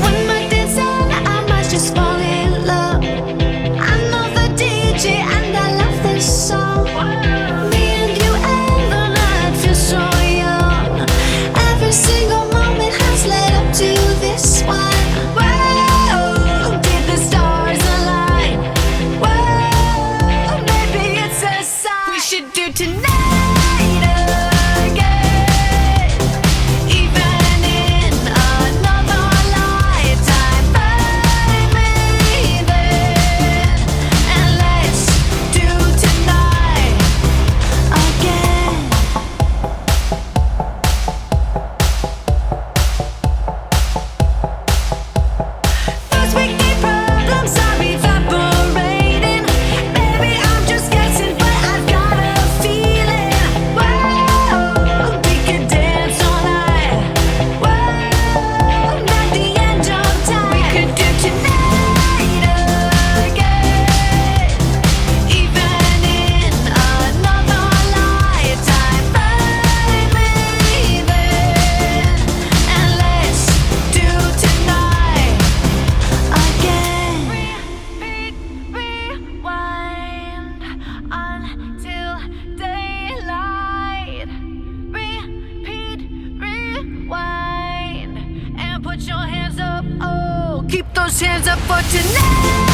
When my day's done, I might just fall in love. I know the DJ and I love this song. Me and you and the night feel so young. Every single moment has led up to this one. Whoa, did the stars align? Whoa, maybe it's a sign. We should do tonight again, even in another lifetime. Find me then, and let's do tonight again. Those wicked problems are evaporating. Maybe I'm just guessing, but I've got a feeling. Whoa, we could dance all night. Whoa, not the end of time. We could do tonight again, even in another lifetime. Find me then, and let's do tonight again. Repeat, rewind until daylight. Repeat, rewind, and put your hands up. Oh, keep those hands up for tonight.